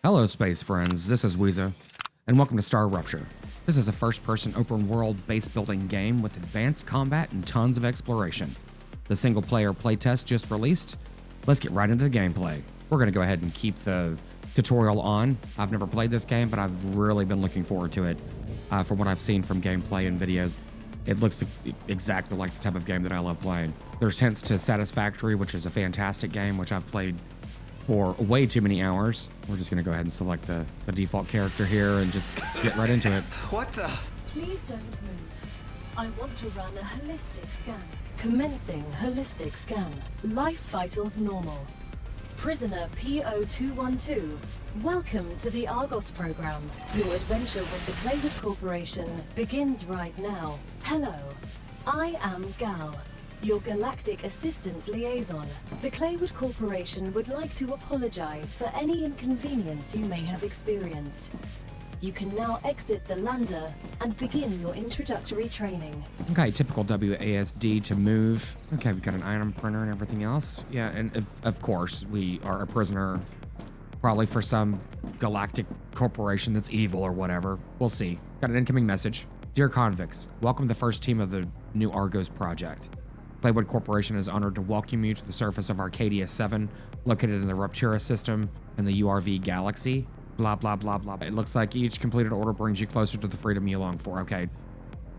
Hello, space friends. This is Weezer, and welcome to StarRupture. This is a first-person open-world base-building game with advanced combat and tons of exploration. The single-player playtest just released. Let's get right into the gameplay. We're going to go ahead and keep the tutorial on. I've never played this game, but I've really been looking forward to it. From what I've seen from gameplay and videos, it looks exactly like the type of game that I love playing. There's hints to Satisfactory, which is a fantastic game, which I've played for way too many hours. We're just gonna go ahead and select the default character here and just get right into it. What the? Please don't move. I want to run a holistic scan. Commencing holistic scan. Life vitals normal. Prisoner PO212. Welcome to the Argos program. Your adventure with the Playtest Corporation begins right now. Hello, I am Gal, your Galactic Assistance Liaison. The Claywood Corporation would like to apologize for any inconvenience you may have experienced. You can now exit the lander and begin your introductory training. Okay, typical WASD to move. Okay, we've got an item printer and everything else. Yeah, and of course, we are a prisoner, probably for some galactic corporation that's evil or whatever. We'll see. Got an incoming message. Dear convicts, welcome to the first team of the new Argos project. Playwood Corporation is honored to welcome you to the surface of Arcadia 7, located in the Ruptura system in the URV galaxy. Blah, blah, blah, blah. It looks like each completed order brings you closer to the freedom you long for. Okay.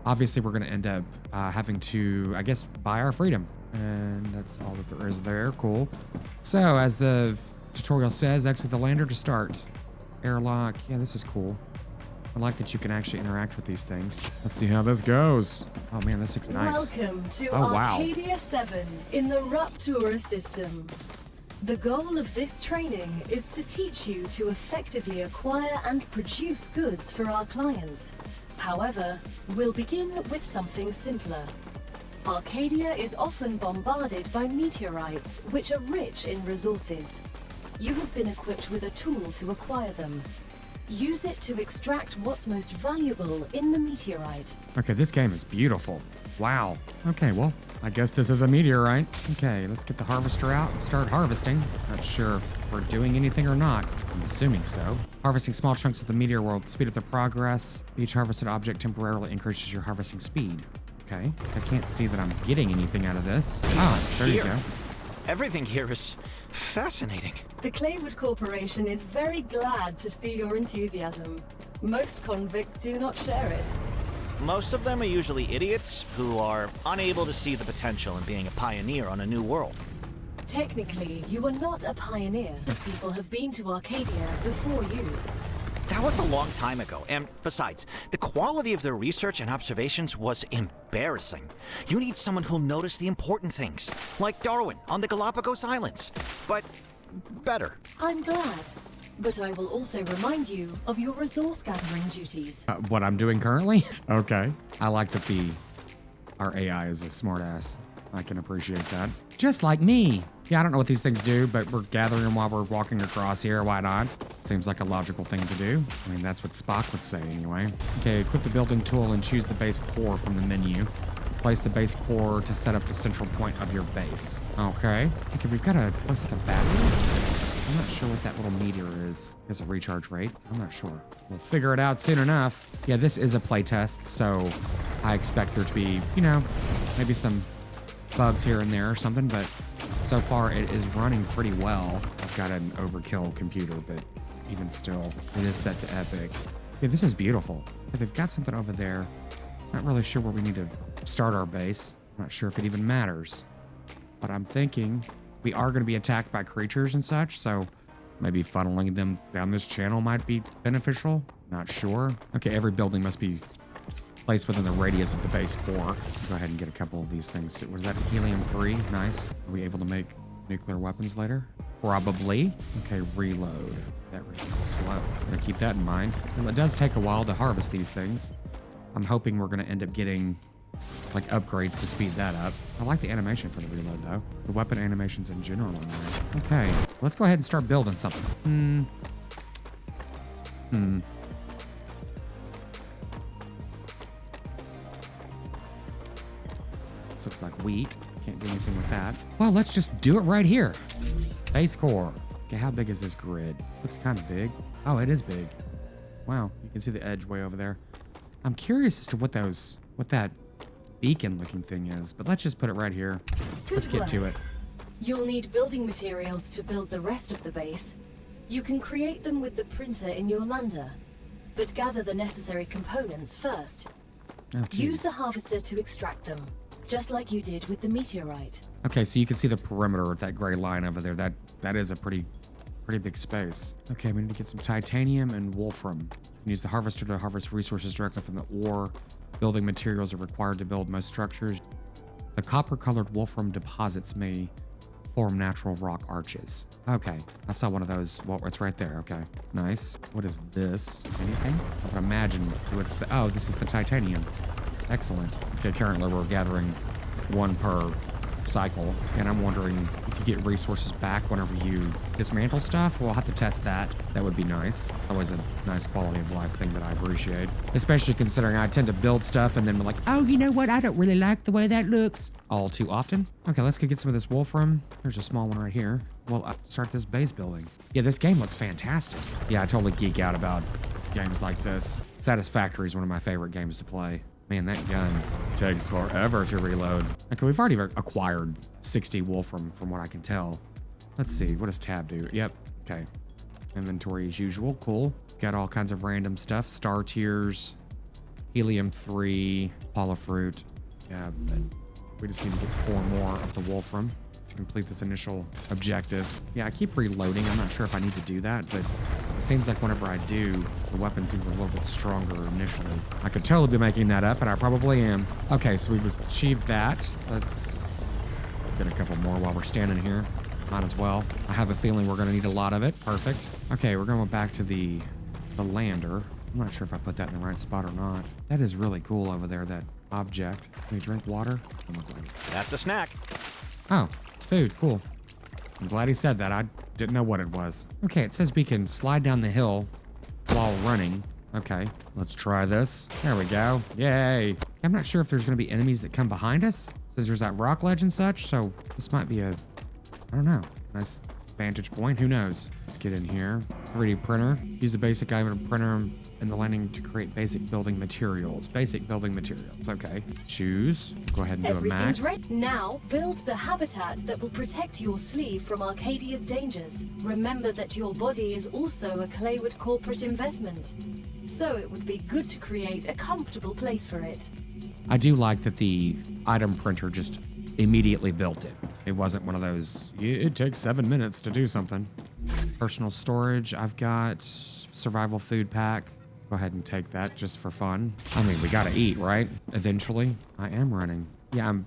Obviously, we're going to end up having to, I guess, buy our freedom. And that's all that there is there. Cool. So, as the tutorial says, exit the lander to start. Airlock. Yeah, this is cool. I like that you can actually interact with these things. Let's see how this goes. Oh man, this looks nice. Welcome to Arcadia 7 in the Ruptura system. The goal of this training is to teach you to effectively acquire and produce goods for our clients. However, we'll begin with something simpler. Arcadia is often bombarded by meteorites, which are rich in resources. You have been equipped with a tool to acquire them. Use it to extract what's most valuable in the meteorite. Okay, this game is beautiful. Wow. Okay, well, I guess this is a meteorite. Okay, let's get the harvester out and start harvesting. Not sure if we're doing anything or not. I'm assuming so. Harvesting small chunks of the meteor will speed up their progress. Each harvested object temporarily increases your harvesting speed. Okay, I can't see that I'm getting anything out of this. Ah, there you go. Everything here is fascinating. The Claywood Corporation is very glad to see your enthusiasm. Most convicts do not share it. Most of them are usually idiots who are unable to see the potential in being a pioneer on a new world. Technically, you are not a pioneer. People have been to Arcadia before you. That was a long time ago, and besides, the quality of their research and observations was embarrassing. You need someone who'll notice the important things, like Darwin on the Galapagos Islands, but better. I'm glad, but I will also remind you of your resource gathering duties. What I'm doing currently? Okay. I like that our AI is a smartass. I can appreciate that. Just like me. Yeah, I don't know what these things do, but we're gathering them while we're walking across here. Why not? Seems like a logical thing to do. I mean, that's what Spock would say anyway. Okay, equip the building tool and choose the base core from the menu. Place the base core to set up the central point of your base. Okay. Okay, we've got to place like a battery. I'm not sure what that little meter is. It's a recharge rate. I'm not sure. We'll figure it out soon enough. Yeah, this is a playtest, so I expect there to be, you know, maybe some bugs here and there or something, but so far it is running pretty well. I've got an overkill computer, but even still, it is set to epic. Yeah, this is beautiful. But they've got something over there. Not really sure where we need to start our base. I'm not sure if it even matters, but I'm thinking we are going to be attacked by creatures and such, so maybe funneling them down this channel might be beneficial. Not sure. Okay, every building must be placed within the radius of the base core. Go ahead and get a couple of these things. Was that helium-3? Nice. Are we able to make nuclear weapons later? Probably. Okay, reload. That was slow. I'm gonna keep that in mind. Well, it does take a while to harvest these things. I'm hoping we're gonna end up getting like upgrades to speed that up. I like the animation for the reload though. The weapon animations in general are nice. Okay, let's go ahead and start building something. This looks like wheat. Can't do anything with that. Well, let's just do it right here. Base core. Okay, how big is this grid? Looks kind of big. Oh, it is big. Wow, you can see the edge way over there. I'm curious as to what that beacon looking thing is, but let's just put it right here. Let's get to it. You'll need building materials to build the rest of the base. You can create them with the printer in your lander, but gather the necessary components first. Oh, Use the harvester to extract them, just like you did with the meteorite. Okay, so you can see the perimeter of that gray line over there. That is a pretty big space. Okay, we need to get some titanium and wolfram. You can use the harvester to harvest resources directly from the ore. Building materials are required to build most structures. The copper-colored wolfram deposits may form natural rock arches. Okay, I saw one of those. Well, it's right there. Okay, nice. What is this? Anything? I would imagine it would say, oh, this is the titanium. Excellent. Okay, currently we're gathering one per cycle, and I'm wondering if you get resources back whenever you dismantle stuff. We'll have to test that. That would be nice. Always a nice quality of life thing that I appreciate, especially considering I tend to build stuff and then be like, oh, you know what? I don't really like the way that looks all too often. Okay, let's go get some of this wolfram. There's a small one right here. We'll start this base building. Yeah, this game looks fantastic. Yeah, I totally geek out about games like this. Satisfactory is one of my favorite games to play. Man, that gun takes forever to reload. Okay, we've already acquired 60 wolfram from what I can tell. Let's see, what does tab do? Yep, okay. Inventory as usual, cool. Got all kinds of random stuff. Star tiers, helium-3, Apollo fruit. Yeah, but we just need to get 4 more of the wolfram to complete this initial objective. Yeah, I keep reloading. I'm not sure if I need to do that, but it seems like whenever I do, the weapon seems a little bit stronger initially. I could totally be making that up, and I probably am. Okay, so we've achieved that. Let's get a couple more while we're standing here. Might as well. I have a feeling we're gonna need a lot of it. Perfect. Okay, we're going back to the lander. I'm not sure if I put that in the right spot or not. That is really cool over there, that object. Can we drink water? That's a snack. Oh, it's food. Cool. I'm glad he said that. I didn't know what it was. Okay, it says we can slide down the hill while running. Okay, let's try this. There we go. Yay. I'm not sure if there's going to be enemies that come behind us. Says there's that rock ledge and such, so this might be a, I don't know, nice vantage point. Who knows? Let's get in here. 3D printer. Use the basic item printer in the landing to create basic building materials. Basic building materials. Okay. Choose. Go ahead and do a max. Everything's ready. Now, build the habitat that will protect your sleeve from Arcadia's dangers. Remember that your body is also a Claywood corporate investment, so it would be good to create a comfortable place for it. I do like that the item printer just immediately built it. It wasn't one of those, it takes 7 minutes to do something. Personal storage, I've got survival food pack. Let's go ahead and take that just for fun. I mean, we gotta eat, right? Eventually. I am running. Yeah, I'm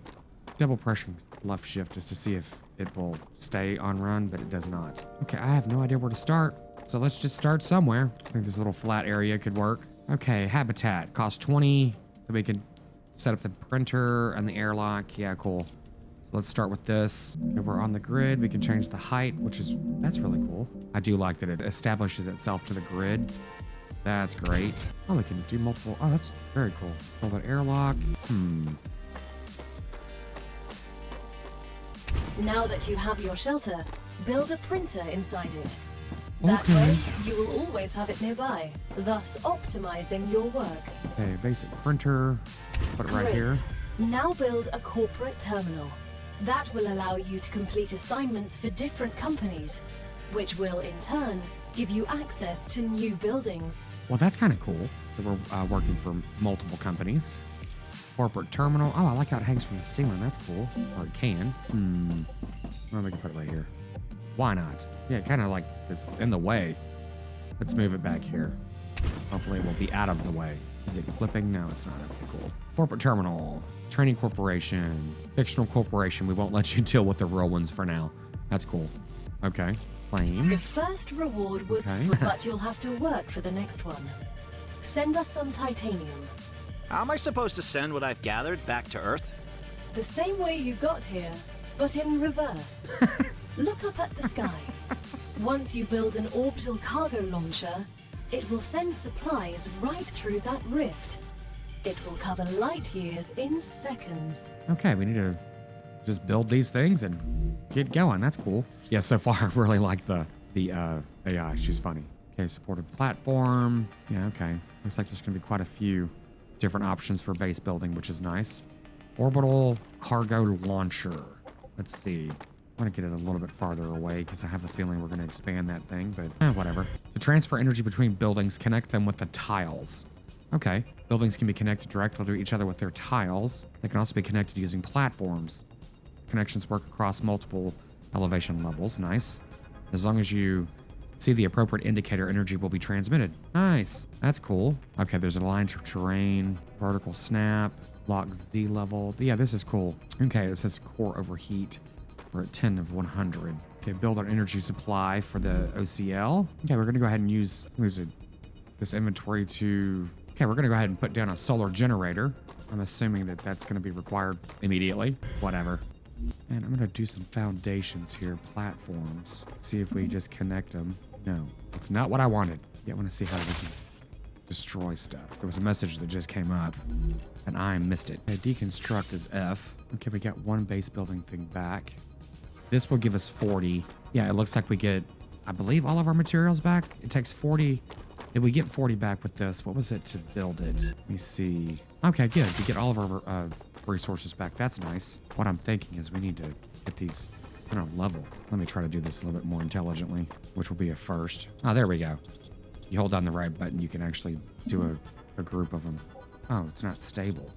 double pressing left shift just to see if it will stay on run, but it does not. Okay, I have no idea where to start. So let's just start somewhere. I think this little flat area could work. Okay, habitat, cost 20. So we can set up the printer and the airlock. Yeah, cool. So let's start with this. Okay, we're on the grid. We can change the height, that's really cool. I do like that it establishes itself to the grid. That's great. Oh, we can do multiple. Oh, that's very cool. Build an airlock. Now that you have your shelter, build a printer inside it. That way, you will always have it nearby, thus optimizing your work. Okay, basic printer. Put it right here. Now build a corporate terminal. That will allow you to complete assignments for different companies, which will in turn give you access to new buildings. Well, that's kind of cool that we're working for multiple companies. Corporate terminal. Oh, I like how it hangs from the ceiling. That's cool. Or it can. Well, we can put it right here. Why not? Yeah, kind of like it's in the way. Let's move it back here. Hopefully it will be out of the way. Is it clipping? No, it's not. Okay, cool. Corporate terminal. Training corporation. Fictional corporation. We won't let you deal with the real ones for now. That's cool. Okay. Claim. The first reward was free, but you'll have to work for the next one. Send us some titanium. How am I supposed to send what I've gathered back to Earth? The same way you got here, but in reverse. Look up at the sky. Once you build an orbital cargo launcher, it will send supplies right through that rift. It will cover light years in seconds. Okay, we need to just build these things and get going. That's cool. Yeah, so far I really like the AI. She's funny. Okay, supported platform. Yeah, okay. Looks like there's going to be quite a few different options for base building, which is nice. Orbital cargo launcher. Let's see. I want to get it a little bit farther away because I have a feeling we're going to expand that thing, but whatever. To transfer energy between buildings, connect them with the tiles. Okay. Buildings can be connected directly to each other with their tiles. They can also be connected using platforms. Connections work across multiple elevation levels. Nice. As long as you see the appropriate indicator, energy will be transmitted. Nice. That's cool. Okay, there's a line to terrain, vertical snap, lock Z level. Yeah, this is cool. Okay, it says core overheat. We're at 10 of 100. Okay, build our energy supply for the OCL. Okay, we're gonna go ahead and use this inventory to... Okay, we're gonna go ahead and put down a solar generator. I'm assuming that that's gonna be required immediately. Whatever. And I'm gonna do some foundations here, platforms. See if we just connect them. No, it's not what I wanted. Yeah, I wanna see how we can destroy stuff. There was a message that just came up and I missed it. Okay, deconstruct is F. Okay, we got one base building thing back. This will give us 40. Yeah, it looks like we get, I believe, all of our materials back. It takes 40. Did we get 40 back with this? What was it to build it? Let me see. Okay, good. We get all of our resources back. That's nice. What I'm thinking is we need to get these kind of level. Let me try to do this a little bit more intelligently, which will be a first. Oh, there we go. You hold down the right button, you can actually do a group of them. Oh, it's not stable.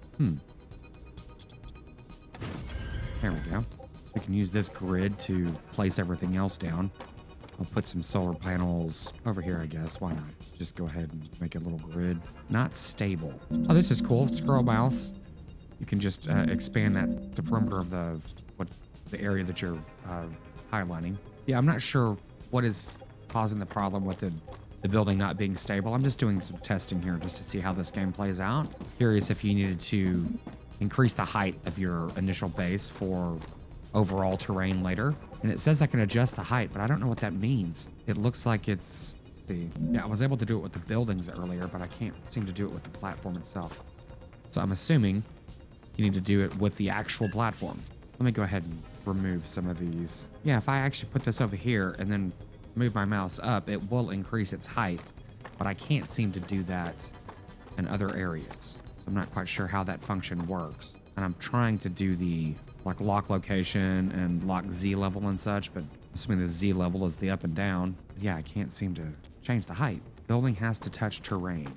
There we go. We can use this grid to place everything else down. I'll put some solar panels over here, I guess. Why not? Just go ahead and make a little grid. Not stable. Oh, this is cool. Scroll mouse. You can just expand the perimeter of the area that you're highlighting. Yeah, I'm not sure what is causing the problem with the building not being stable. I'm just doing some testing here just to see how this game plays out. Curious if you needed to increase the height of your initial base for overall terrain later. And it says I can adjust the height, but I don't know what that means. It looks like it's, let's see. Yeah, I was able to do it with the buildings earlier, but I can't seem to do it with the platform itself. So I'm assuming you need to do it with the actual platform. So let me go ahead and remove some of these. Yeah, if I actually put this over here and then move my mouse up, it will increase its height, but I can't seem to do that in other areas. So I'm not quite sure how that function works. And I'm trying to do the lock location and lock Z level and such, but assuming the Z level is the up and down, yeah, I can't seem to change the height. Building has to touch terrain.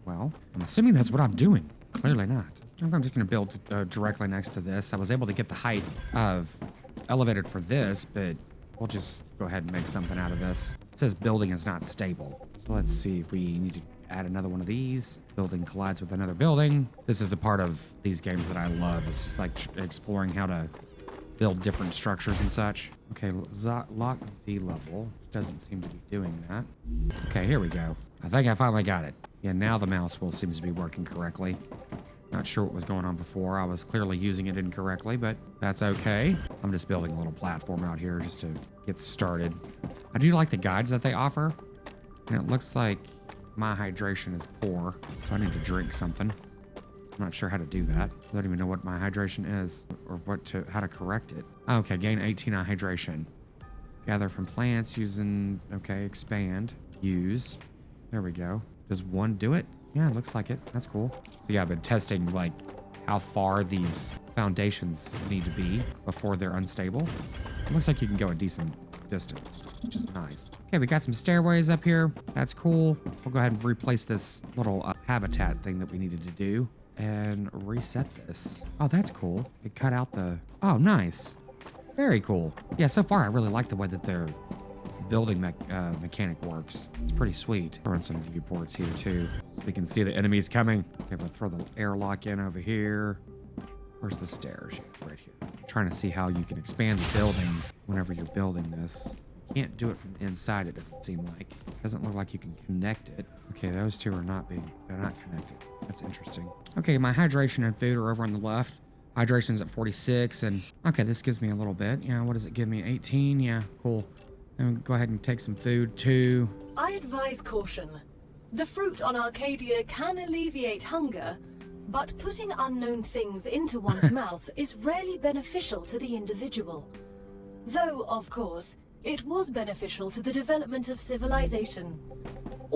Well, I'm assuming that's what I'm doing. Clearly not. I'm just gonna build directly next to this. I was able to get the height of elevated for this, but we'll just go ahead and make something out of this. It says building is not stable. So let's see if we need to add another one of these. Building collides with another building. This is the part of these games that I love. It's just like exploring how to build different structures and such. Okay, lock Z level. Doesn't seem to be doing that. Okay, here we go. I think I finally got it. Yeah, now the mouse wheel seems to be working correctly. Not sure what was going on before. I was clearly using it incorrectly, but that's okay. I'm just building a little platform out here just to get started. I do like the guides that they offer. And it looks like my hydration is poor, so I need to drink something. I'm not sure how to do that. I don't even know what my hydration is or how to correct it. Okay, gain 18 on hydration. Gather from plants using, okay, expand, use. There we go. Does one do it? Yeah, it looks like it. That's cool. So yeah, I've been testing like how far these foundations need to be before they're unstable. It looks like you can go a decent distance, which is nice. Okay, we got some stairways up here. That's cool. We'll go ahead and replace this little habitat thing that we needed to do and reset this. Oh, that's cool. It cut out the... Oh, nice. Very cool. Yeah, so far I really like the way that their building mechanic works. It's pretty sweet. Throwing some viewports here too, so we can see the enemies coming. Okay, we'll throw the airlock in over here. Where's the stairs? Yeah, right here. I'm trying to see how you can expand the building whenever you're building this. You can't do it from the inside, it doesn't seem like. It doesn't look like you can connect it. Okay, those two are not they're not connected. That's interesting. Okay, my hydration and food are over on the left. Hydration's at 46, and okay, this gives me a little bit. Yeah, what does it give me? 18? Yeah, cool. And go ahead and take some food too. I advise caution. The fruit on Arcadia can alleviate hunger, but putting unknown things into one's mouth is rarely beneficial to the individual. Though, of course, it was beneficial to the development of civilization.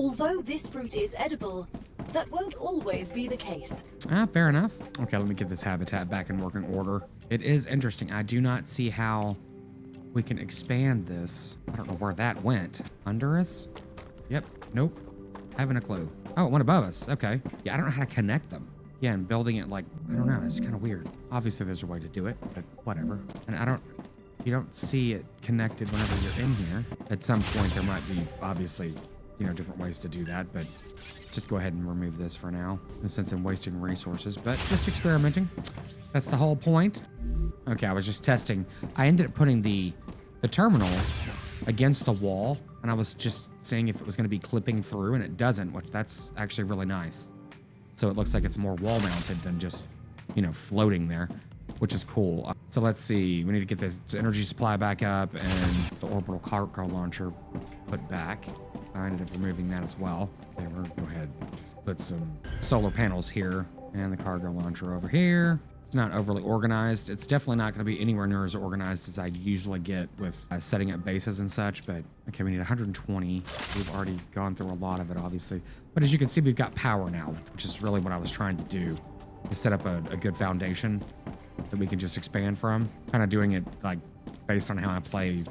Although this fruit is edible, that won't always be the case. Fair enough. Okay, let me get this habitat back in working order. It is interesting. I do not see how we can expand this. I don't know where that went. Under us? Yep. Nope. Haven't a clue. Oh, it went above us. Okay. Yeah, I don't know how to connect them. Yeah, and building it like, I don't know. It's kind of weird. Obviously, there's a way to do it, but whatever. And you don't see it connected whenever you're in here. At some point, there might be, obviously, different ways to do that, but let's just go ahead and remove this for now, in the sense of wasting resources, but just experimenting. That's the whole point. Okay, I was just testing. I ended up putting the terminal against the wall, and I was just seeing if it was going to be clipping through, and it doesn't, which that's actually really nice. So it looks like it's more wall mounted than just, floating there, which is cool. So let's see, we need to get this energy supply back up and the orbital cargo launcher put back. I ended up removing that as well. Okay, we're gonna go ahead and just put some solar panels here and the cargo launcher over here. It's not overly organized. It's definitely not going to be anywhere near as organized as I usually get with setting up bases and such, but okay, we need 120. We've already gone through a lot of it, obviously. But as you can see, we've got power now, which is really what I was trying to do, is set up a good foundation that we can just expand from. Kind of doing it like based on how I play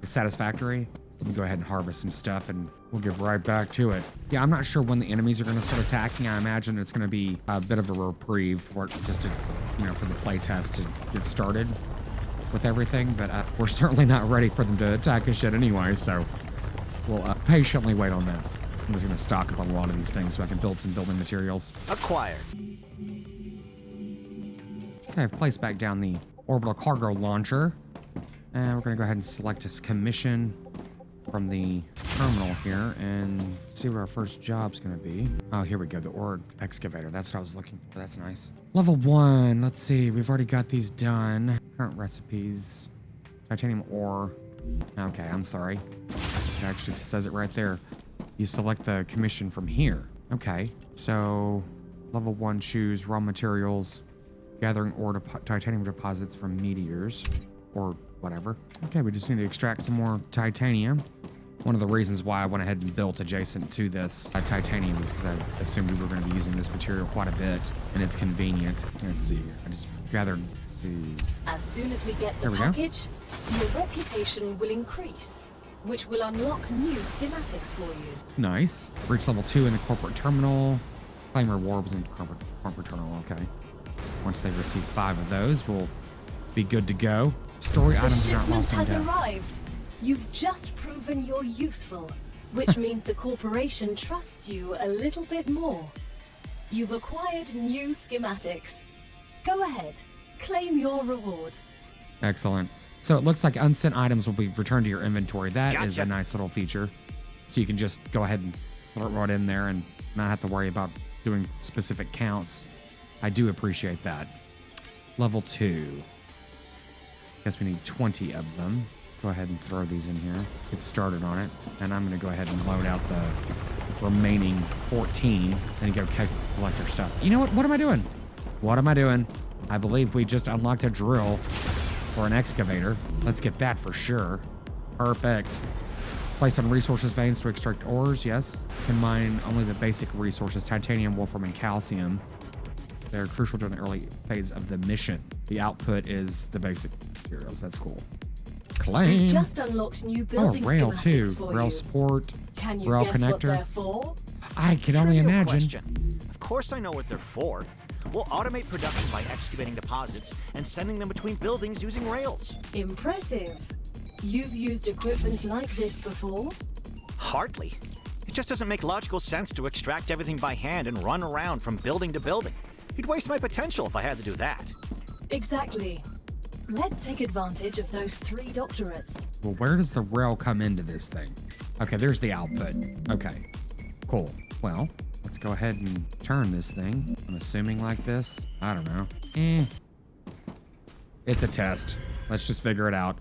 Satisfactory. So let me go ahead and harvest some stuff and we'll get right back to it. Yeah, I'm not sure when the enemies are going to start attacking. I imagine it's going to be a bit of a reprieve for just to, for the playtest to get started with everything. But we're certainly not ready for them to attack us yet anyway. So we'll patiently wait on that. I'm just going to stock up on a lot of these things so I can build some building materials. Acquired. Okay, I've placed back down the orbital cargo launcher. And we're going to go ahead and select this commission from the terminal here and see what our first job's going to be. Oh, here we go. The ore excavator. That's what I was looking for. That's nice. Level 1. Let's see. We've already got these done. Current recipes. Titanium ore. Okay, I'm sorry. It actually just says it right there. You select the commission from here. Okay, so level 1, choose raw materials. Gathering ore titanium deposits from meteors or whatever. Okay, we just need to extract some more titanium. One of the reasons why I went ahead and built adjacent to this titanium is because I assumed we were going to be using this material quite a bit, and it's convenient. Let's see. I just gathered. Let's see. As soon as we get the package, your reputation will increase, which will unlock new schematics for you. Nice. Reach level 2 in the corporate terminal. Claim rewards in corporate terminal. Okay. Once they receive 5 of those, we'll be good to go. Story items are not lost in death. The shipment has death. arrived. You've just proven you're useful, which means the corporation trusts you a little bit more. You've acquired new schematics. Go ahead, claim your reward. Excellent. So it looks like unsent items will be returned to your inventory. That is a Gotcha. nice little feature. So you can just go ahead and throw it right in there and not have to worry about doing specific counts. I do appreciate that. Level 2. Guess we need 20 of them. Let's go ahead and throw these in here. Get started on it. And I'm going to go ahead and load out the remaining 14 and go collect our stuff. You know what? What am I doing? What am I doing? I believe we just unlocked a drill for an excavator. Let's get that for sure. Perfect. Place on resources veins to extract ores. Yes. Can mine only the basic resources: titanium, wolfram, and calcium. They're crucial during the early phase of the mission. The output is the basic materials. That's cool. Claim. We've just unlocked new building rail schematics too. for Rail you. support. Can you rail guess what connector. they're for? I can only Trivial imagine. question. Of course I know what they're for. We'll automate production by excavating deposits and sending them between buildings using rails. Impressive. You've used equipment like this before? Hardly. It just doesn't make logical sense to extract everything by hand and run around from building to building. You'd waste my potential if I had to do that. Exactly. Let's take advantage of those 3 doctorates. Well, where does the rail come into this thing? Okay, there's the output. Okay, cool. Well, let's go ahead and turn this thing. I'm assuming like this. I don't know. It's a test. Let's just figure it out.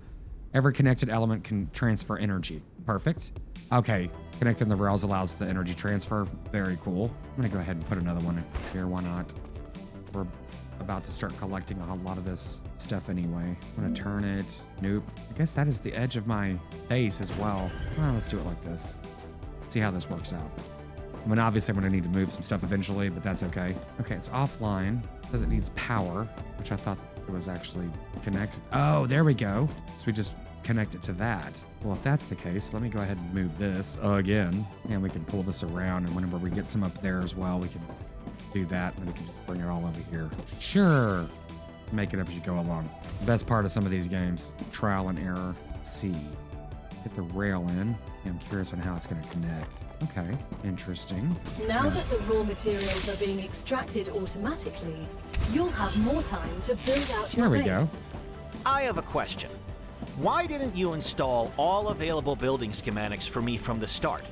Every connected element can transfer energy. Perfect. Okay, connecting the rails allows the energy transfer. Very cool. I'm gonna go ahead and put another one in here. Why not? We're about to start collecting a lot of this stuff anyway. I'm gonna turn it. Nope. I guess that is the edge of my base as well. Let's do it like this. see how this works out. I mean, obviously I'm gonna need to move some stuff eventually, but that's okay. Okay, it's offline. It says it needs power, which I thought it was actually connected. Oh, there we go. So we just connect it to that. Well, if that's the case, let me go ahead and move this again, and we can pull this around, and whenever we get some up there as well, we can do that, and then we can just bring it all over here. Sure. Make it up as you go along. The best part of some of these games, trial and error. Let's see. Get the rail in. I'm curious on how it's going to connect. Okay, interesting. Now that the raw materials are being extracted automatically, you'll have more time to build out your There we base. go. I have a question. Why didn't you install all available building schematics for me from the start?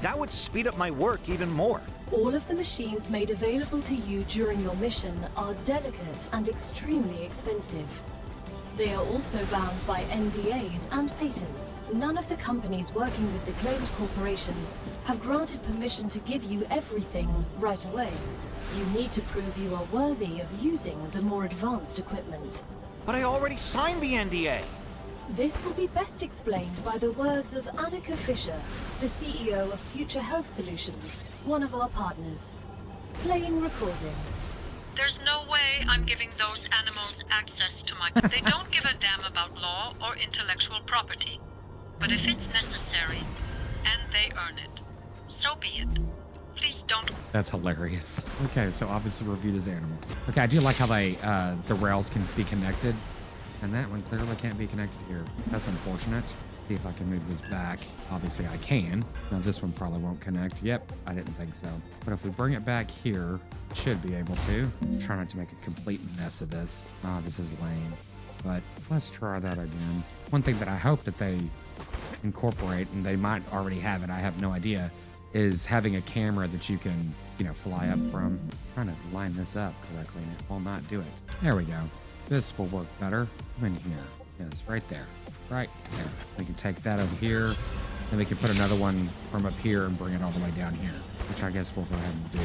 That would speed up my work even more. All of the machines made available to you during your mission are delicate and extremely expensive. They are also bound by NDAs and patents. None of the companies working with the claimed corporation have granted permission to give you everything right away. You need to prove you are worthy of using the more advanced equipment. But I already signed the NDA. This will be best explained by the words of Annika Fisher, the CEO of Future Health Solutions, one of our partners. Playing recording. There's no way I'm giving those animals access to my... They don't give a damn about law or intellectual property. But if it's necessary, and they earn it, so be it. Please don't... That's hilarious. Okay, so obviously we're viewed as animals. Okay, I do like how they, the rails can be connected. And that one clearly can't be connected here. That's unfortunate. See if I can move this back. Obviously I can. Now this one probably won't connect. Yep, I didn't think so. But if we bring it back here, it should be able to. Try not to make a complete mess of this. Oh, this is lame. But let's try that again. One thing that I hope that they incorporate, and they might already have it, I have no idea, is having a camera that you can, fly up from. I'm trying to line this up correctly and it will not do it. There we go. This will work better. Come in here. Yes, right there. Right there. We can take that over here. Then we can put another one from up here and bring it all the way down here, which I guess we'll go ahead and do.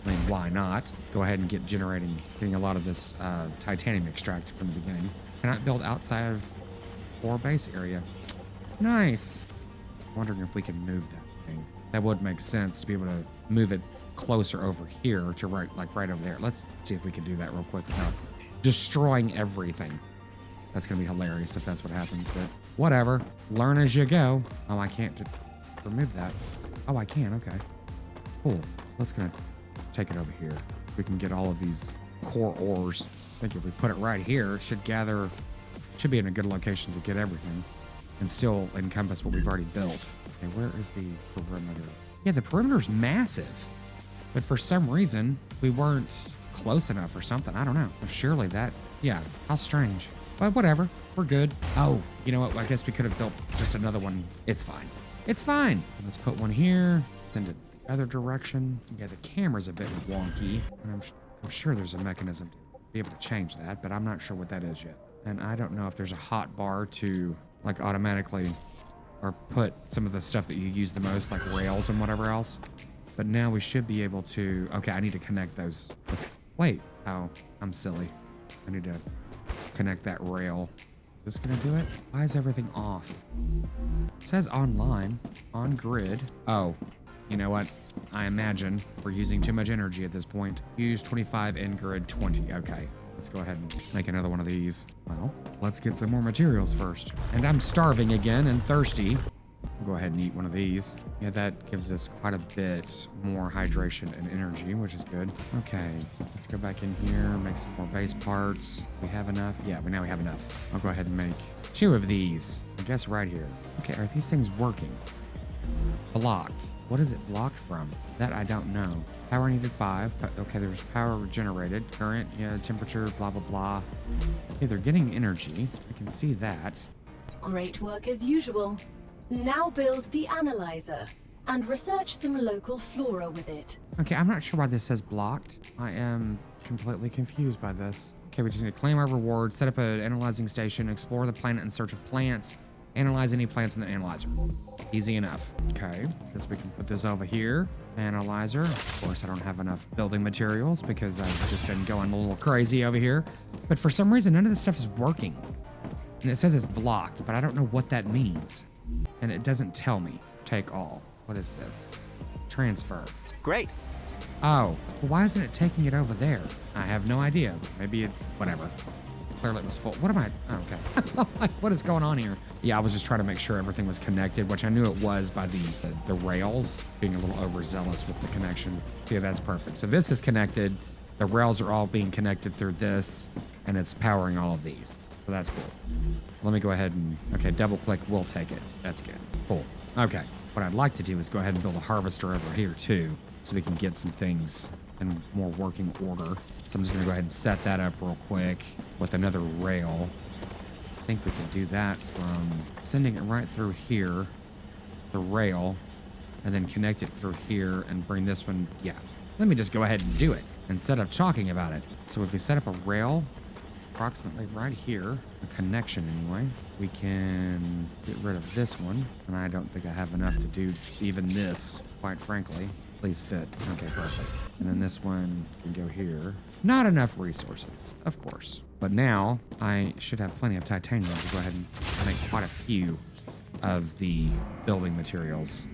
I mean, why not? Go ahead and get getting a lot of this titanium extracted from the beginning. Cannot build outside of core base area. Nice. Wondering if we can move that thing. That would make sense to be able to move it closer over here to right over there. Let's see if we can do that real quick without destroying everything. That's gonna be hilarious if that's what happens, but whatever. Learn as you go. Oh, I can't remove that. Oh, I can, okay. Cool. So that's gonna take it over here. So we can get all of these core ores. I think if we put it right here, it should be in a good location to get everything and still encompass what we've already built. Okay, where is the perimeter? Yeah, the perimeter's massive, but for some reason we weren't close enough or something. I don't know. Surely that, yeah, how strange. But whatever, we're good. Oh, you know what? I guess we could have built just another one. It's fine. It's fine. Let's put one here, send it the other direction. Yeah, the camera's a bit wonky, and I'm sure there's a mechanism to be able to change that, but I'm not sure what that is yet. And I don't know if there's a hot bar to like automatically or put some of the stuff that you use the most, like rails and whatever else. But now we should be able to, okay, I need to connect those. Wait, oh, I'm silly. I need to connect that rail. Is this gonna do it? Why is everything off? It says online, on grid. Oh, you know what? I imagine we're using too much energy at this point. Use 25 in grid 20, okay. Let's go ahead and make another one of these. Well, let's get some more materials first. And I'm starving again and thirsty. We'll go ahead and eat one of these. Yeah, that gives us quite a bit more hydration and energy, which is good. Okay, let's go back in here, make some more base parts. We have enough? Yeah, now we have enough. I'll go ahead and make 2 of these. I guess right here. Okay, are these things working? Blocked. What is it blocked from? That I don't know. Power needed 5. Okay, there's power generated. Current, yeah, temperature, blah, blah, blah. Okay, they're getting energy. I can see that. Great work as usual. Now build the analyzer and research some local flora with it. Okay, I'm not sure why this says blocked. I am completely confused by this. Okay, we just need to claim our reward, set up an analyzing station, explore the planet in search of plants, analyze any plants in the analyzer. Easy enough. Okay, guess we can put this over here. Analyzer. Of course, I don't have enough building materials because I've just been going a little crazy over here. But for some reason, none of this stuff is working. And it says it's blocked, but I don't know what that means. And it doesn't tell me. Take all. What is this? Transfer. Great. Oh, well, why isn't it taking it over there? I have no idea. Maybe it, whatever. Clearly it was full. What am I? Oh, okay. Like, what is going on here? Yeah, I was just trying to make sure everything was connected, which I knew it was by the rails, being a little overzealous with the connection. So yeah, that's perfect. So this is connected. The rails are all being connected through this, and it's powering all of these. So that's cool. Let me go ahead and, okay, double click, we'll take it. That's good. Cool. Okay. What I'd like to do is go ahead and build a harvester over here too, so we can get some things in more working order. So I'm just gonna go ahead and set that up real quick with another rail. I think we can do that from sending it right through here, the rail, and then connect it through here and bring this one, yeah. Let me just go ahead and do it instead of talking about it. So if we set up a rail approximately right here, a connection anyway, we can get rid of this one. And I don't think I have enough to do even this, quite frankly. Please fit. Okay, perfect. And then this one can go here. Not enough resources, of course. But now I should have plenty of titanium to go ahead and make quite a few of the building materials.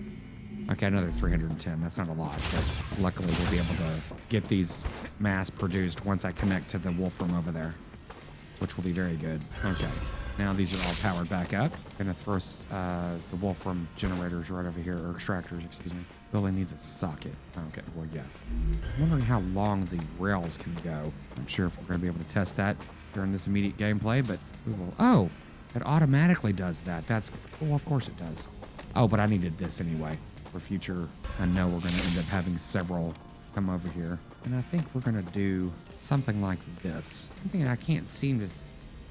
Okay, another 310. That's not a lot, but luckily we'll be able to get these mass produced once I connect to the wolf room over there, which will be very good. Okay, now these are all powered back up. Gonna throw the wolf room generators right over here, or extractors, excuse me. Building needs a socket. Okay, well, yeah. I'm wondering how long the rails can go. I'm sure if we're gonna be able to test that during this immediate gameplay, but we will. Oh, it automatically does that. That's, well, of course it does. Oh, but I needed this anyway. For future, I know we're going to end up having several come over here. And I think we're going to do something like this. Something that I can't seem to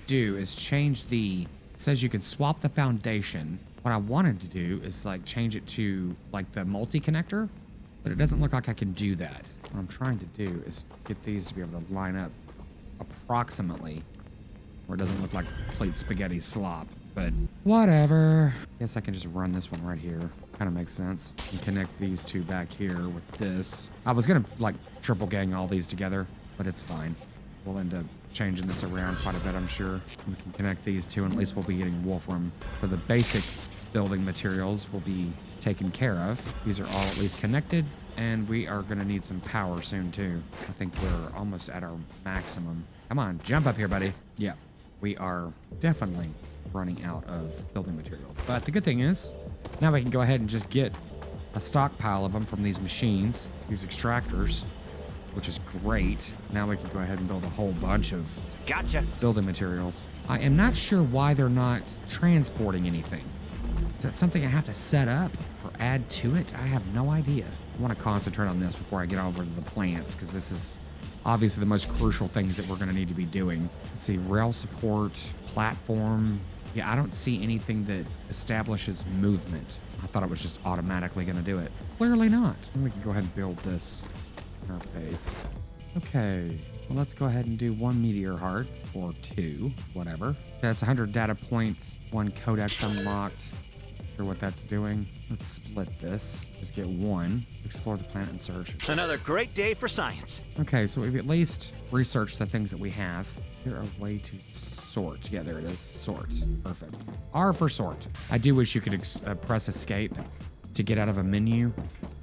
do is change the, it says you can swap the foundation. What I wanted to do is like change it to like the multi-connector, but it doesn't look like I can do that. What I'm trying to do is get these to be able to line up approximately where it doesn't look like complete spaghetti slop. But whatever. Guess I can just run this one right here. Kind of makes sense. And connect these two back here with this. I was gonna like triple gang all these together, but it's fine. We'll end up changing this around quite a bit, I'm sure. We can connect these two, and at least we'll be getting wolfram. For the basic building materials will be taken care of. These are all at least connected, and we are gonna need some power soon too. I think we're almost at our maximum. Come on, jump up here, buddy. Yeah, we are definitely running out of building materials. But the good thing is, now we can go ahead and just get a stockpile of them from these machines, these extractors, which is great. Now we can go ahead and build a whole bunch of building materials. I am not sure why they're not transporting anything. Is that something I have to set up or add to it? I have no idea. I want to concentrate on this before I get over to the plants, because this is obviously the most crucial things that we're going to need to be doing. Let's see, rail support, platform. Yeah, I don't see anything that establishes movement. I thought it was just automatically going to do it. Clearly not. And we can go ahead and build this in our base. Okay, well, let's go ahead and do one meteor heart, or two, whatever. That's 100 data points, one codex unlocked. Not sure what that's doing. Let's split this. Just get one. Explore the planet and search. Another great day for science. Okay, so we've at least researched the things that we have. Is there a way to sort? Yeah, there it is. Sort. Perfect. R for sort. I do wish you could press escape to get out of a menu,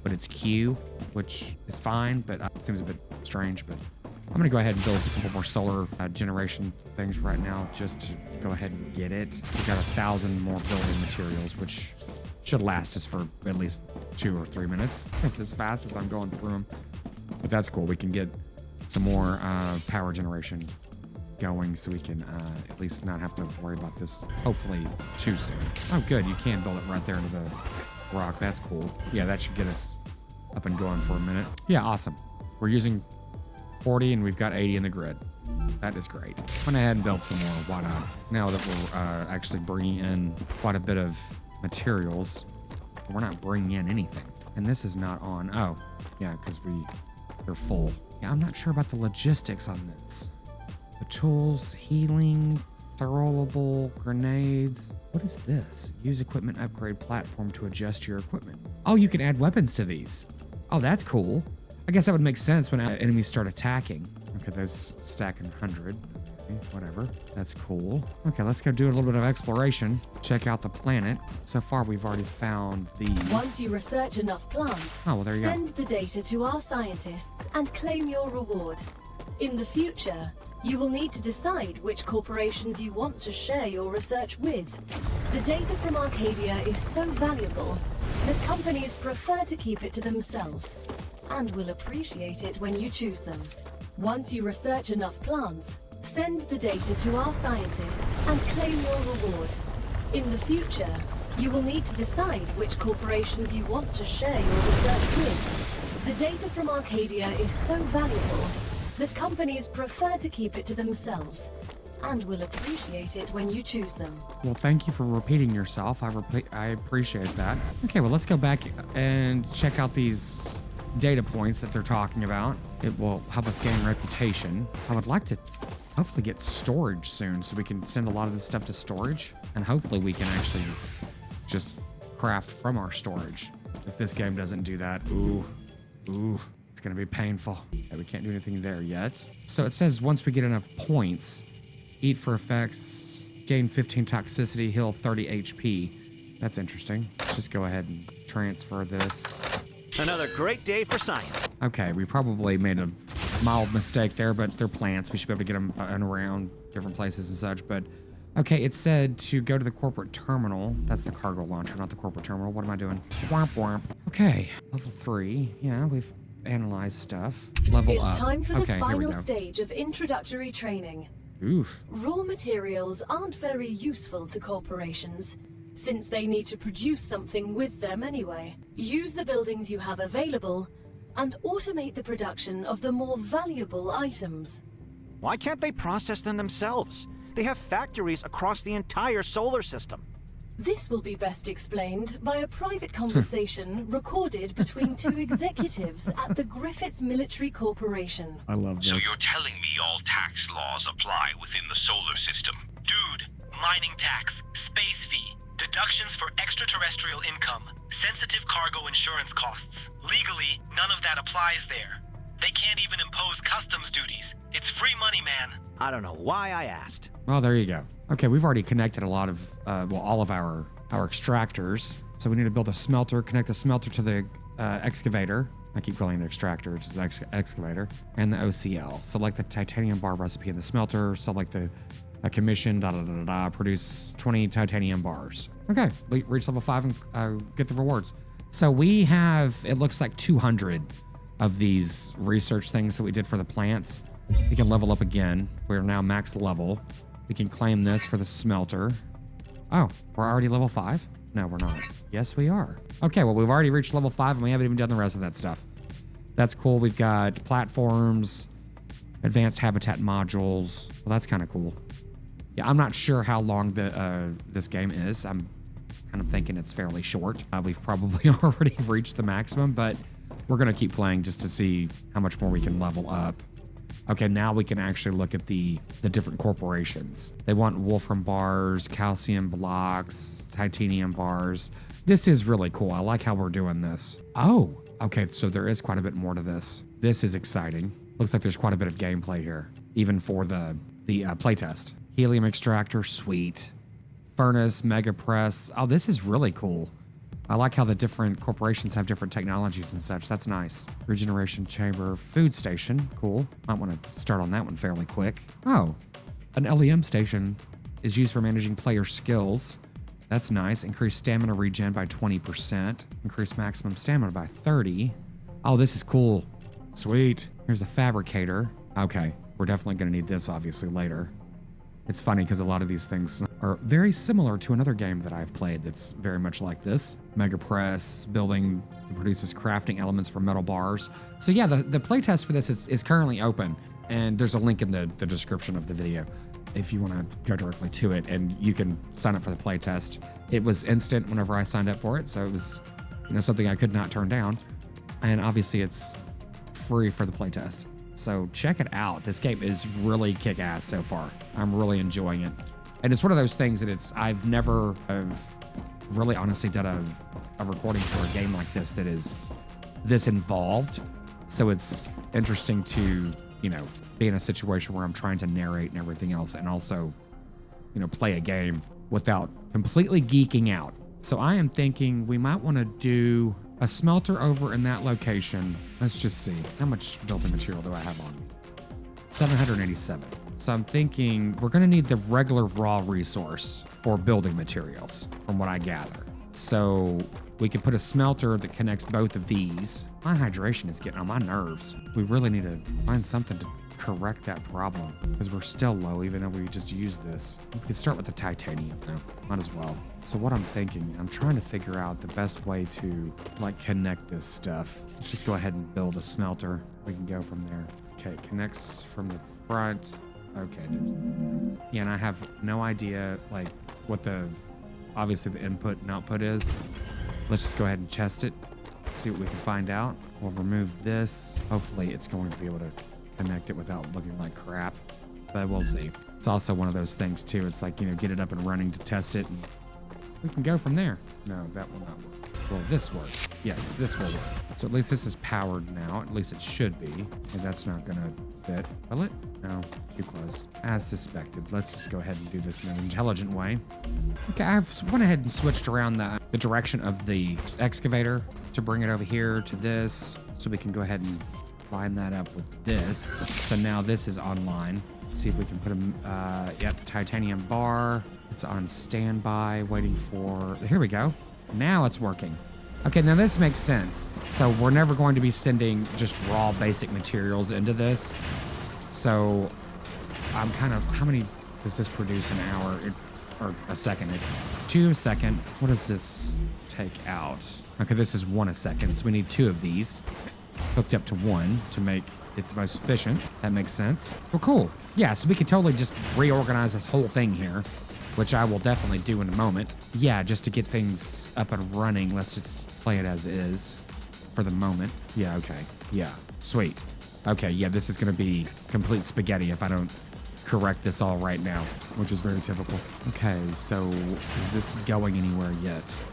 but it's Q, which is fine, but it seems a bit strange. But I'm going to go ahead and build a couple more solar generation things right now just to go ahead and get it. We've got 1,000 more building materials, which should last us for at least 2 or 3 minutes as fast as I'm going through them. But that's cool. We can get some more power generation going, so we can at least not have to worry about this hopefully too soon. Oh good, you can build it right there into the rock. That's cool. Yeah, that should get us up and going for a minute. Yeah, awesome. We're using 40 and we've got 80 in the grid. That is great. Went ahead and built some more. Why not? Now that we're actually bringing in quite a bit of materials, we're not bringing in anything. And this is not on. Oh, yeah, because they're full. Yeah, I'm not sure about the logistics on this. The tools, healing, throwable, grenades. What is this? Use equipment upgrade platform to adjust your equipment. Oh, you can add weapons to these. Oh, that's cool. I guess that would make sense when enemies start attacking. Okay, there's stacking 100. Whatever. That's cool. Okay, let's go do a little bit of exploration. Check out the planet. So far, we've already found these. Once you research enough plants, Oh, well, there you go. send the data to our scientists and claim your reward. In the future, you will need to decide which corporations you want to share your research with. The data from Arcadia is so valuable that companies prefer to keep it to themselves and will appreciate it when you choose them. Once you research enough plants, send the data to our scientists and claim your reward. In the future, you will need to decide which corporations you want to share your research with. The data from Arcadia is so valuable that companies prefer to keep it to themselves and will appreciate it when you choose them. Well, thank you for repeating yourself. I appreciate that. Okay, well, let's go back and check out these data points that they're talking about. It will help us gain reputation. I would like to hopefully get storage soon so we can send a lot of this stuff to storage, and hopefully we can actually just craft from our storage. If this game doesn't do that, ooh, it's gonna be painful. Okay, we can't do anything there yet. So it says once we get enough points, eat for effects, gain 15 toxicity, heal 30 HP. That's interesting. Let's just go ahead and transfer this. Another great day for science. Okay, we probably made a mild mistake there, but they're plants. We should be able to get them around different places and such. But okay, it said to go to the corporate terminal. That's the cargo launcher, not the corporate terminal. What am I doing? Womp womp. Okay, level 3. Yeah, we've analyzed stuff. Level It's up. time for the Okay, here we final go. stage of introductory training. Oof. Raw materials aren't very useful to corporations, since they need to produce something with them anyway. Use the buildings you have available and automate the production of the more valuable items. Why can't they process them themselves? They have factories across the entire solar system. This will be best explained by a private conversation recorded between two executives at the Griffiths Military Corporation. I love this. So you're telling me all tax laws apply within the solar system? Dude, mining tax, space fee, deductions for extraterrestrial income, sensitive cargo insurance costs. Legally, none of that applies there. They can't even impose customs duties. It's free money, man. I don't know why I asked. Well, there you go. Okay, we've already connected a lot of, all of our extractors. So we need to build a smelter, connect the smelter to the excavator. I keep calling it extractor, which is the excavator, and the OCL. So like the titanium bar recipe in the smelter, so like the commission, produce 20 titanium bars. Okay, reach level 5 and get the rewards. So we have, it looks like 200 of these research things that we did for the plants. We can level up again. We're now max level. We can claim this for the smelter. Oh, we're already level 5? No, we're not. Yes, we are. Okay, well, we've already reached level 5 and we haven't even done the rest of that stuff. That's cool. We've got platforms, advanced habitat modules. Well, that's kind of cool. Yeah, I'm not sure how long this game is. I'm kind of thinking it's fairly short. We've probably already reached the maximum, but we're going to keep playing just to see how much more we can level up. Okay, now we can actually look at the different corporations. They want wolfram bars, calcium blocks, titanium bars. This is really cool. I like how we're doing this. Oh, okay, so there is quite a bit more to this. This is exciting. Looks like there's quite a bit of gameplay here, even for the playtest. Helium extractor, sweet. Furnace, mega press. Oh, this is really cool. I like how the different corporations have different technologies and such. That's nice. Regeneration chamber, food station. Cool. Might want to start on that one fairly quick. Oh, an LEM station is used for managing player skills. That's nice. Increase stamina regen by 20%. Increase maximum stamina by 30. Oh, this is cool. Sweet. Here's a fabricator. Okay, we're definitely going to need this obviously later. It's funny because a lot of these things are very similar to another game that I've played that's very much like this. Mega press, building that produces crafting elements for metal bars. So yeah, the playtest for this is currently open, and there's a link in the description of the video if you want to go directly to it, and you can sign up for the playtest. It was instant whenever I signed up for it, so it was something I could not turn down. And obviously it's free for the playtest. So check it out. This game is really kick-ass so far. I'm really enjoying it. And it's one of those things that I've never really honestly done a recording for a game like this that is this involved. So it's interesting to you know, be in a situation where I'm trying to narrate and everything else and also, you know, play a game without completely geeking out. So I am thinking we might want to do a smelter over in that location. Let's just see. How much building material do I have on me? 787. So I'm thinking we're going to need the regular raw resource for building materials, from what I gather. So we can put a smelter that connects both of these. My hydration is getting on my nerves. We really need to find something to correct that problem because we're still low even though we just used this. We could start with the titanium now. Might as well. So what I'm thinking, I'm trying to figure out the best way to like connect this stuff. Let's just go ahead and build a smelter. We can go from there. Okay, it connects from the front. Okay, yeah, and I have no idea like what obviously the input and output is. Let's just go ahead and test it, see what we can find out. We'll remove this. Hopefully it's going to be able to connect it without looking like crap, but we'll see. It's also one of those things too. It's like, you know, get it up and running to test it and we can go from there. No, that will not work. Will this work? Yes, this will work. So at least this is powered now. At least it should be. And that's not gonna fit, will it? No, too close. As suspected. Let's just go ahead and do this in an intelligent way. Okay, I've went ahead and switched around the direction of the excavator to bring it over here to this. So we can go ahead and line that up with this. So now this is online. Let's see if we can put yep, titanium bar. It's on standby, waiting for, here we go. Now it's working. Okay, now this makes sense. So we're never going to be sending just raw basic materials into this. So I'm kind of, how many does this produce an hour or a second? 2 a second. What does this take out? Okay, this is 1 a second. So we need 2 of these hooked up to 1 to make it the most efficient. That makes sense. Well, cool. Yeah, so we could totally just reorganize this whole thing here, which I will definitely do in a moment. Yeah, just to get things up and running, let's just play it as is for the moment. Yeah, okay. Yeah, sweet. Okay, yeah, this is gonna be complete spaghetti if I don't correct this all right now, which is very typical. Okay, so is this going anywhere yet?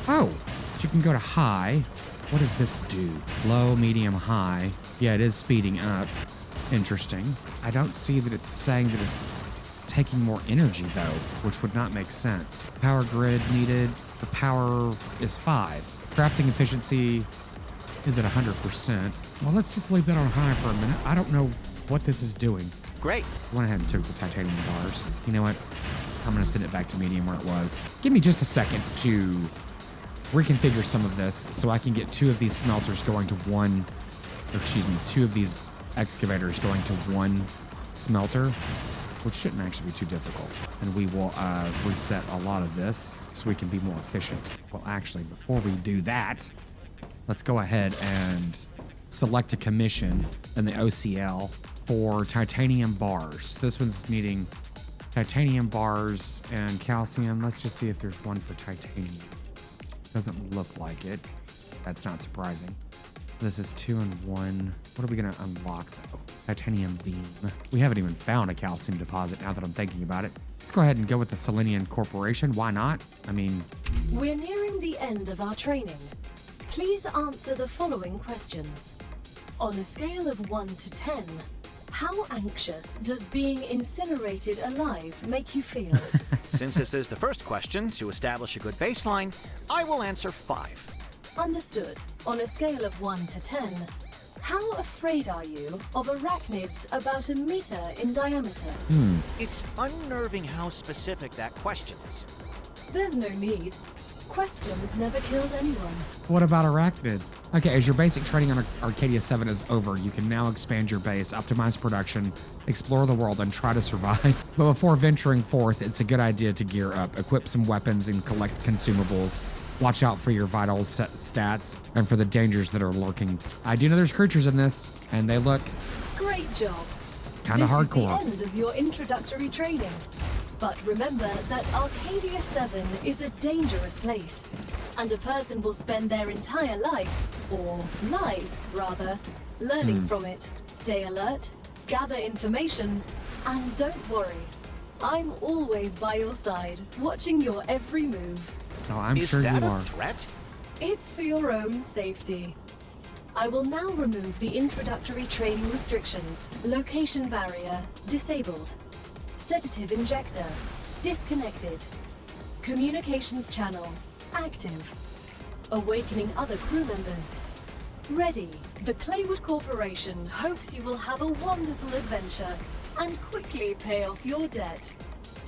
Oh, you can go to high. What does this do? Low, medium, high. Yeah, it is speeding up. Interesting. I don't see that it's saying that it's taking more energy though, which would not make sense. Power grid needed. The power is 5. Crafting efficiency is at 100%. Well, let's just leave that on high for a minute. I don't know what this is doing. Great. I went ahead and took the titanium bars. You know what? I'm gonna send it back to medium where it was. Give me just a second to reconfigure some of this so I can get 2 of these smelters going to 1, or excuse me, 2 of these excavators going to 1 smelter, which shouldn't actually be too difficult. And we will reset a lot of this so we can be more efficient. Well, actually, before we do that, let's go ahead and select a commission in the OCL for titanium bars. This one's needing titanium bars and calcium. Let's just see if there's one for titanium. Doesn't look like it. That's not surprising. This is 2 and 1. What are we gonna unlock though? Titanium beam. We haven't even found a calcium deposit now that I'm thinking about it. Let's go ahead and go with the Selenium Corporation. Why not? I mean, We're nearing the end of our training. Please answer the following questions. On a scale of 1 to 10, how anxious does being incinerated alive make you feel? Since this is the first question, to establish a good baseline, I will answer 5. Understood. On a scale of 1 to 10, how afraid are you of arachnids about 1 meter in diameter? It's unnerving how specific that question is. There's no need. Questions never killed anyone. what about arachnids? Okay, as your basic training on Arcadia 7 is over, you can now expand your base, optimize production, explore the world, and try to survive. But before venturing forth, it's a good idea to gear up, equip some weapons, and collect consumables. Watch out for your vital stats and for the dangers that are lurking. I do know there's creatures in this, and they look Great job. kind of hardcore. This is the end of your introductory training. But remember that Arcadia 7 is a dangerous place, and a person will spend their entire life, or lives rather, learning from it. Stay alert, gather information, and don't worry. I'm always by your side, watching your every move. Oh, I'm Is sure that you a are. threat? It's for your own safety. I will now remove the introductory training restrictions. Location barrier disabled. Sedative injector disconnected. Communications channel active. Awakening other crew members. Ready. The Claywood Corporation hopes you will have a wonderful adventure and quickly pay off your debt.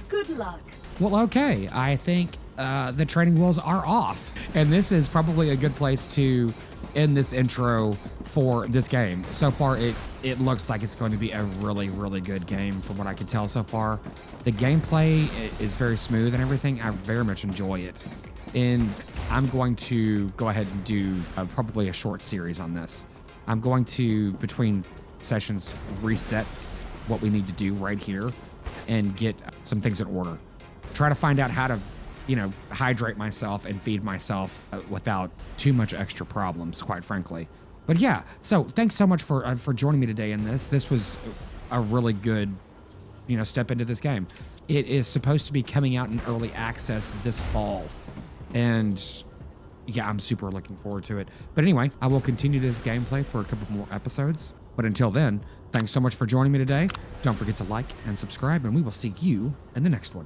Good luck. Well, okay. I think the training wheels are off. And this is probably a good place to end this intro for this game. So far, it looks like it's going to be a really, really good game from what I can tell so far. The gameplay is very smooth and everything. I very much enjoy it. And I'm going to go ahead and do probably a short series on this. I'm going to, between sessions, reset what we need to do right here and get some things in order. Try to find out how to, hydrate myself and feed myself without too much extra problems, quite frankly. But yeah, so thanks so much for joining me today in this. This was a really good, step into this game. It is supposed to be coming out in early access this fall. And yeah, I'm super looking forward to it. But anyway, I will continue this gameplay for a couple more episodes. But until then, thanks so much for joining me today. Don't forget to like and subscribe, and we will see you in the next one.